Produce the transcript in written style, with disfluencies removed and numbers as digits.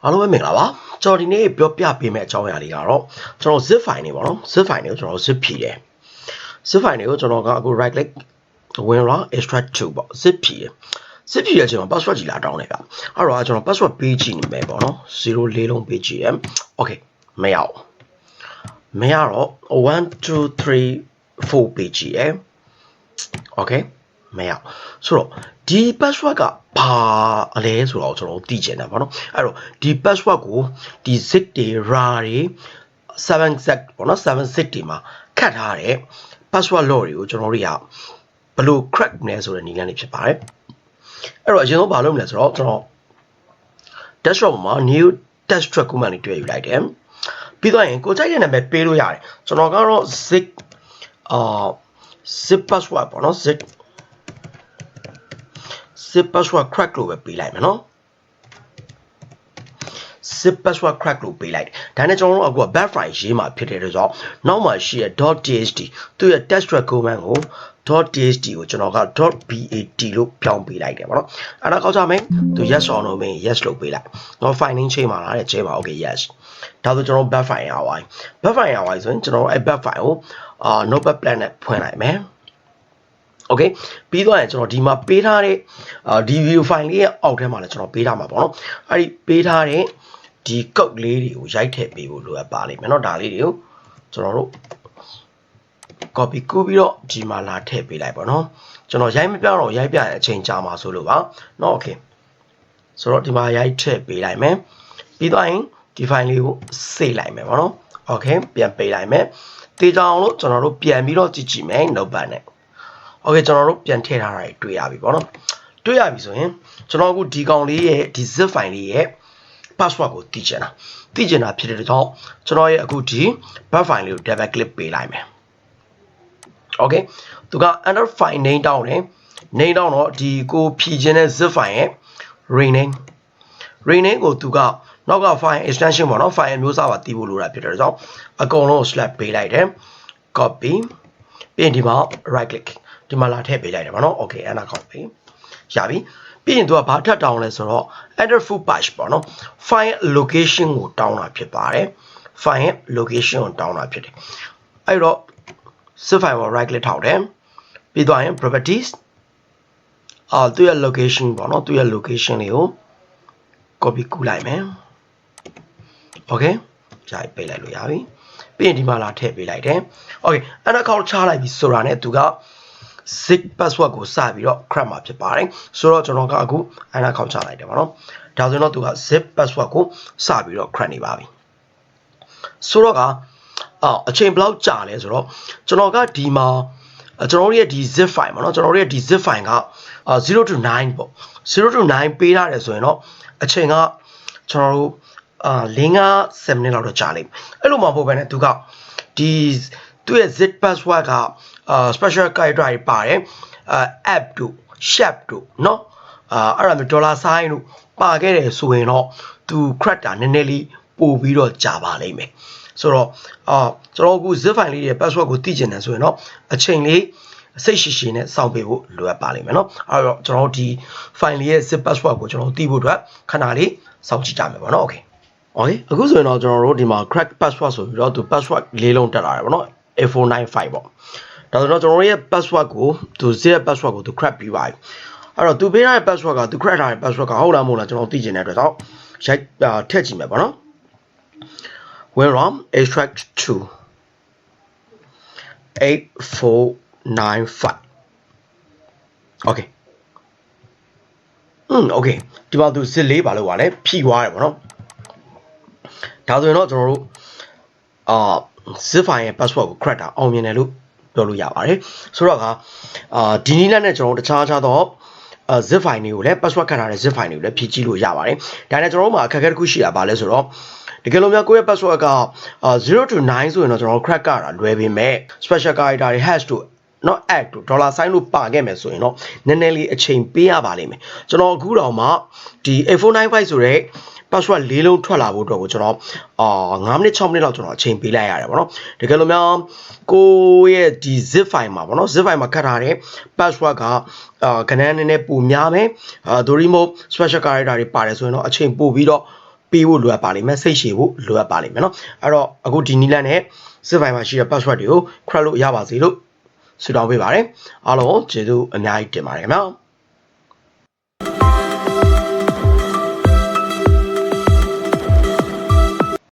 အားလုံးပဲမင်္ဂလာပါကျွန်တော်ဒီနေ့ပြောပြပေးမယ့်အကြောင်းအရာလေးကတော့ကျွန်တော် zip file နေပါတော့ zip file တွေကိုကျွန်တော် zip ဖြည့်တယ် zip file တွေကိုကျွန်တော်ကအခု right click ဝင်လာ extract to ပေါ့ zip ဖြည့်တယ် zip ဖြည့်တဲ့အချိန်မှာ password ကြီးလာတောင်းတယ်ဗျအဲ့တော့ကျွန်တော် password ပေးကြည့်နေမယ်ပေါ့နော်04လုံးပေးကြည့်ရ okay မရတော့1 2 3 4ပေးကြည့်ရ okay မရဆိုတော့ဒီ password ကဘာအလဲဆိုတော့ကျွန်တော်သိချင်တာပေါ့နော်အဲ့တော့ဒီ password ကိုဒီ zip တွေ rar တွေ 7z ပေါ့နော်7 zip တွေမှာခတ်ထားတဲ့ password log တွေကိုကျွန်တော်တို့ရဘယ်လို crack မလဲဆိုတဲ့နည်းလမ်းလေးဖြစ်ပါတယ်အဲ့တော့အရင်ဆုံးဘာလုပ်မလဲဆိုတော့ကျွန်တော် desktop မှာ new desktop command လေးတွေ့ယူလိုက်တယ်ပြီးတော့ရင်ကိုကြိုက်တဲ့နာမည်ပေးလို့ရတယ်ကျွန်တော်ကတော့ zip password ပေါ့နော် zip password crack လို့ပဲပေးလိုက်မယ်နော် zip password crack လို့ပေးလိုက်တယ်ဒါနဲ့ကျွန်တော်တို့အခုက back file ရေးမှာဖြစ်တဲ့အတွက်ကြောင့်နောက်မှာရှိတဲ့ .txt သူ့ရဲ့ desktop command ကို .txt ကိုကျွန်တော်က .bat လို့ပြောင်းပေးလိုက်တယ်ပေါ့နော်အဲ့ဒါကောက်ကြမယ်သူ yes or no မင်း yes လို့ပေးလိုက်တော့ file name ချိန်မှာလားတဲ့ချိန်မှာ okay yes ဒါဆိုကျွန်တော် back file ရအောင် back file ရအောင်ဆိုရင်ကျွန်တော်အဲ့ back file ကိုnotepad plan နဲ့ဖွင့်လိုက်မယ်okay ပြီးတော့ကျွန်တော်ဒီမှာပေးထားတဲ့ဒီ video file လေးရဲ့အောက်ထဲမှာလည်းကျွန်တော်ပေးထားမှာပေါ့နော်အဲ့ဒီပေးထားတဲ့ဒီ code လေးတွေကိုရိုက်ထည့်ပေးဖို့လိုအပ်ပါလိမ့်မယ်เนาะဒါလေးတွေကိုကျွန်တော်တို့ copy ကူးပြီးတော့ဒီမှာလာထည့်ပေးလိုက်ပါเนาะကျွန်တော်ရိုက်မပြတော့ရိုက်ပြရင်အချိန်ကြာမှာဆိုလို့ပါเนาะ okay ဆိုတော့ဒီမှာရိုက်ထည့်ပေးလိုက်မယ်ပြီးတော့ရင်ဒီ file လေးကို save လိုက်မယ်ပေါ့เนาะ okay ပြန်ပေးလိုက်မယ်တေးကြအောင်လို့ကျွန်တော်တို့ပြန်ပြီးတော့ကြည့်ကြည့်မယ် notepad နဲ့okay ကျွန်တော်တို့ပြန်ထည့်ထားတာတွေ့ရပြီပေါ့နော်တွေ့ရပြီဆိုရင်ကျွန်တော်အခုဒီကောင်လေးရဲ့ဒီ zip file လေးရဲ့ password ကိုသိချင်တာဖြစ်တဲ့တော့ကျွန်တော်ရဲ့အခုဒီ back file လေးကို double click ပေးလိုက်မယ် okay သူက under file name တောင်းတယ် name တောင်းတော့ဒီကိုဖြည့်ခြင်းတဲ့ zip file ရဲ့ rename ကိုသူကနောက်က file extension ပေါ့နော် file မျိုးစားပါသိဖို့လိုတာဖြစ်တဲ့တော့အကုန်လုံး slash ပေးလိုက်တယ် copy ပြီးရင်ဒီမှာ right click ဒီမှာလာထည့်ပေးလိုက်တယ်ဗောနော် okay အဲ့ဒါကောက်ပြီရပြီပြီးရင်သူကဘာထပ်တောင်းလဲဆိုတော့ enter full patch ပေါ့နော် file location ကိုတောင်းတာဖြစ်ပါတယ် file location ကိုတောင်းတာဖြစ်တယ်အဲ့တော့ zip file ကို right click ထောက်တယ်ပြီးတော့ရင် properties သူရဲ့ location ပေါ့နော်သူရဲ့ location လေးကို copy ကူးလိုက်မယ် okay ဂျိုက်ပေးလိုက်လို့ရပြီပြီးရင်ဒီမှာလာထည့်ပေးလိုက်တယ် okay အဲ့ဒါကောက်ချလိုက်ပြီဆိုတာနဲ့သူကzip password ကိုစပြီးတော့ crack မှာဖြစ်ပါတယ်ဆိုတော့ကျွန်တော်ကအခုအဲ့ဒါခေါက်ချလိုက်တယ်ဗောနော်ဒါဆိုတော့သူက zip password ကိုစပြီးတော့ crack နေပါပြီဆိုတော့ကအချိန်ဘယ်လောက်ကြာလဲဆိုတော့ကျွန်တော်ကဒီမှာကျွန်တော်တို့ရဲ့ဒီ zip file ဗောနော်ကျွန်တော်တို့ရဲ့ဒီ zip file က0 to 9ပေါ့0 to 9ပေးထားတယ်ဆိုရင်တော့အချိန်ကကျွန်တော်တို့5-7 မိနစ်လောက်တော့ကြာလိမ့်မယ်အဲ့လိုမှမဟုတ်ဘဲနဲ့သူကဒီသူရဲ့ zip password ကspecial character တွေပါတယ်app တို့ shape တို့เนาะအဲ့ဒါမျိုး dollar sign တို့ပါခဲ့တယ်ဆိုရင်တော့သူ crack တာနည်းနည်းလေးပို့ပြီးတော့ကြာပါလိမ့်မယ်ဆိုတော့ကျွန်တော်အခု zip file လေးရဲ့ password ကိုသိချင်တယ်ဆိုရင်တော့အချိန်လေးစိတ်ရှိရှိနဲ့စောင့်ပေးဖို့လိုအပ်ပါလိမ့်မယ်เนาะအဲ့တော့ကျွန်တော်ဒီ file လေးရဲ့ zip password ကိုကျွန်တော်သိဖို့အတွက်ခဏလေးစောင့်ကြည့်ကြမယ်ပေါ့เนาะ okay အခုဆိုရင်တော့ကျွန်တော်တို့ဒီမှာ crack password ဆိုပြီးတော့သူ password လေးလုံးတက်လာတယ်ပေါ့နော် A495 ပေါ့ဒါဆိုတော့ကျွန်တော်ရဲ့ password ကိုသူ zip password ကိုသူ crack ပြီးပါပြီအဲ့တော့သူပေးထားတဲ့ password ကသူ crack ထားတဲ့ password ကဟုတ်လားမဟုတ်လားကျွန်တော်သိချင်တဲ့အတွက်တော့ရိုက်ထည့်ကြည့်မယ်ပေါ့နော် where from extract to 8495 okay okay ဒီမှာသူ zip လေးပါလို့ပါလဲဖြီးသွားတယ်ပေါ့နော်ဒါဆိုရင်တော့ကျွန်တော်တို့zip file ရဲ့ password ကို crack တာအောင်မြင်တယ်လို့ပြောလို့ရပါတယ်ဆိုတော့ဒီနည်းလမ်းနဲ့ကျွန်တော်တို့တခြားတော့zip file တွေကိုလည်း password ခတ်ထားတဲ့ zip file တွေကိုလည်းဖြည့်ကြည့်လို့ရပါတယ်ဒါနဲ့ကျွန်တော်တို့မှာအခက်အခဲတစ်ခုရှိတာပါလဲဆိုတော့တကယ်လို့များကိုယ့်ရဲ့ password က0 to 9ဆိုရင်တော့ကျွန်တော် crack ကတာလွယ်ပေမဲ့ special character တွေ hash တို့နော် add တို့ dollar sign တို့ပါခဲ့မယ်ဆိုရင်တော့နည်းနည်းလေးအချိန်ပေးရပါလိမ့်မယ်ကျွန်တော်အခုတော့မှဒီ A495 ဆိုတဲ့ password လေးလုံးထွက်လာဖို့အတွက်ကိုကျွန်တော်5မိနစ်6မိနစ်လောက်ကျွန်တော်အချိန်ပေးလိုက်ရတယ်ဗောနော်တကယ်လို့များကိုရဲ့ဒီ zip file မှာဗောနော် zip file မှာခတ်ထားတဲ့ password ကကဏ္ဍနည်းနည်းပိုများမယ်ဒိုရီမို့ special character တွေပါတယ်ဆိုရင်တော့အချိန်ပို့ပြီးတော့ ပေးဖို့လိုအပ်ပါလိမ့်မယ်စိတ်ရှည်ဖို့လိုအပ်ပါလိမ့်မယ်နော်အဲ့တော့အခုဒီနီလန်နဲ့စစ်ဖိုင်မှာရှိတဲ့ password တွေကို crack လို့ရပါစေလို့ဆုတောင်းပေးပါတယ်အားလုံးကျေးဇူးအများကြီးတင်ပါတယ်ခင်ဗျာ